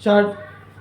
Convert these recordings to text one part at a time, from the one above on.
4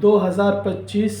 2025।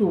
2।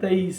23।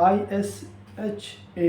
AAISHA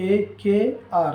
ABUBAKR,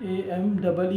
AMERULMUMININ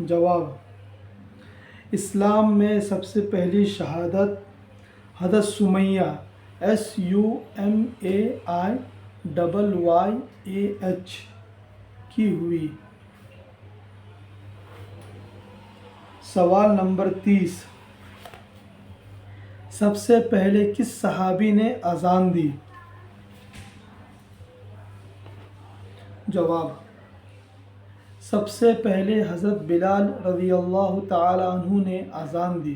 جواب: اسلام میں سب سے پہلی شہادت حضرت سمیہ SUMAIYYH کی ہوئی۔ سوال نمبر 30، سب سے پہلے کس صحابی نے اذان دی؟ جواب: سب سے پہلے حضرت بلال رضی اللہ تعالی عنہ نے اذان دی۔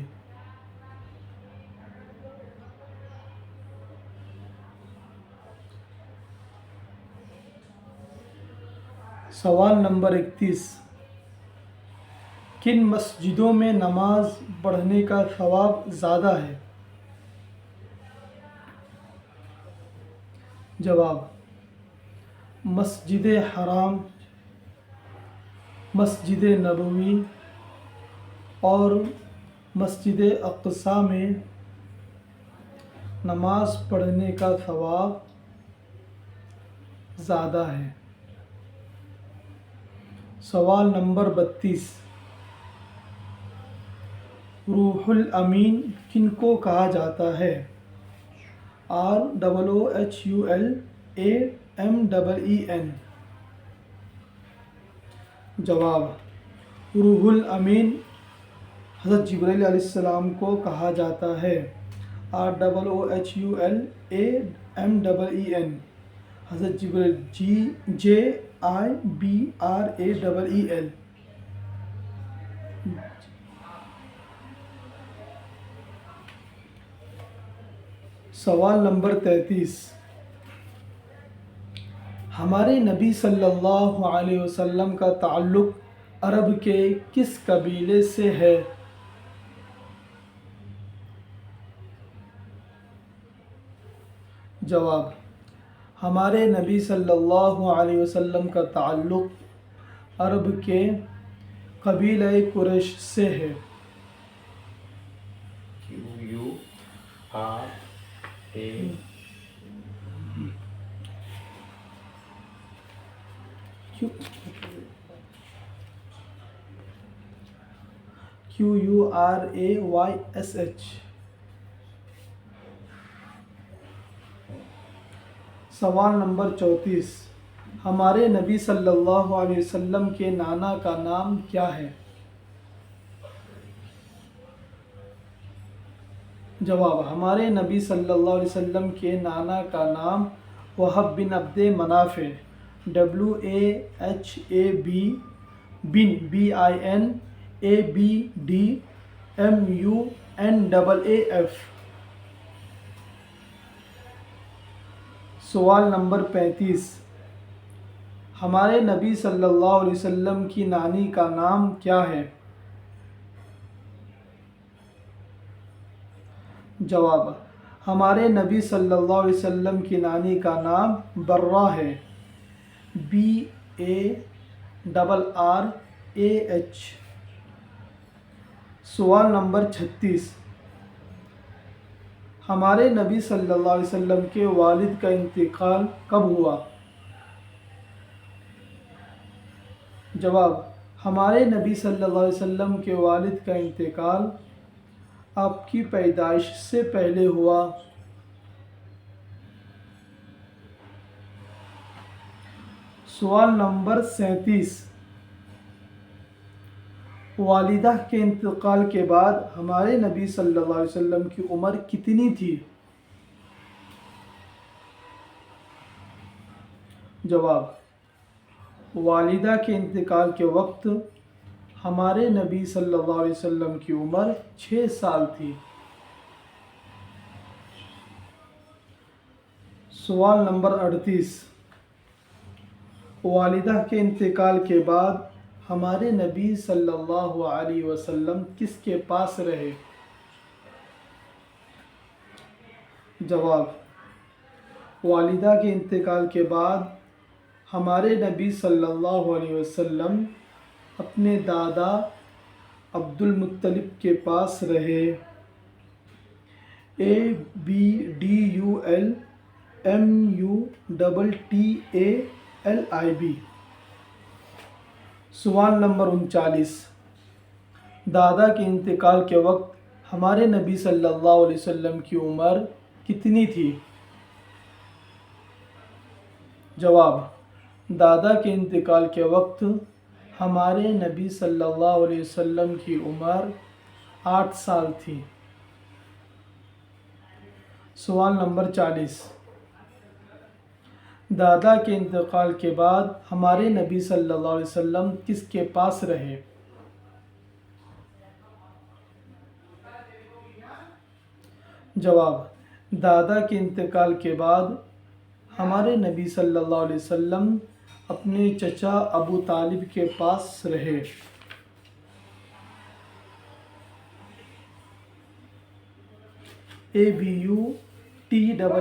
سوال نمبر 31، کن مسجدوں میں نماز پڑھنے کا ثواب زیادہ ہے؟ جواب: مسجد حرام، مسجد نبوی اور مسجد اقصی میں نماز پڑھنے کا ثواب زیادہ ہے۔ سوال نمبر 32، روح الامین کن کو کہا جاتا ہے؟ ROHULAMEN۔ جواب: روح الامین حضرت جبرائیل علیہ السلام کو کہا جاتا ہے۔ ROHULAMEN، حضرت جبرائیل، JIBRAIL۔ سوال نمبر 33، ہمارے نبی صلی اللہ علیہ وسلم کا تعلق عرب کے کس قبیلے سے ہے؟ جواب: ہمارے نبی صلی اللہ علیہ وسلم کا تعلق عرب کے قبیلہ قریش سے ہے۔ QURAYSH۔ سوال نمبر 34، ہمارے نبی صلی اللہ علیہ وسلم کے نانا کا نام کیا ہے؟ جواب: ہمارے نبی صلی اللہ علیہ وسلم کے نانا کا نام وہب بن عبد مناف ہے۔ WAHAB بن BINABDMUNAAF۔ سوال نمبر 35، ہمارے نبی صلی اللہ علیہ وسلم کی نانی کا نام کیا ہے؟ جواب: ہمارے نبی صلی اللہ علیہ وسلم کی نانی کا نام برہ ہے۔ BARRAH۔ سوال نمبر 36، ہمارے نبی صلی اللہ علیہ وسلم کے والد کا انتقال کب ہوا؟ جواب: ہمارے نبی صلی اللہ علیہ وسلم کے والد کا انتقال آپ کی پیدائش سے پہلے ہوا۔ سوال نمبر 37، والدہ کے انتقال کے بعد ہمارے نبی صلی اللہ علیہ وسلم کی عمر کتنی تھی؟ جواب: والدہ کے انتقال کے وقت ہمارے نبی صلی اللہ علیہ وسلم کی عمر 6 سال تھی۔ سوال نمبر 38، والدہ کے انتقال کے بعد ہمارے نبی صلی اللہ علیہ وسلم کس کے پاس رہے؟ جواب: والدہ کے انتقال کے بعد ہمارے نبی صلی اللہ علیہ وسلم اپنے دادا عبد المطلب کے پاس رہے۔ ABDULMUTTALIB۔ سوال نمبر 39، دادا کے انتقال کے وقت ہمارے نبی صلی اللہ علیہ وسلم کی عمر کتنی تھی؟ جواب: دادا کے انتقال کے وقت ہمارے نبی صلی اللہ علیہ وسلم کی عمر 8 سال تھی۔ سوال نمبر 40: دادا کے انتقال کے بعد ہمارے نبی صلی اللہ علیہ وسلم کس کے پاس رہے؟ جواب: دادا کے انتقال کے بعد ہمارے نبی صلی اللہ علیہ وسلم اپنے چچا ابو طالب کے پاس رہے۔ ABUTAALIB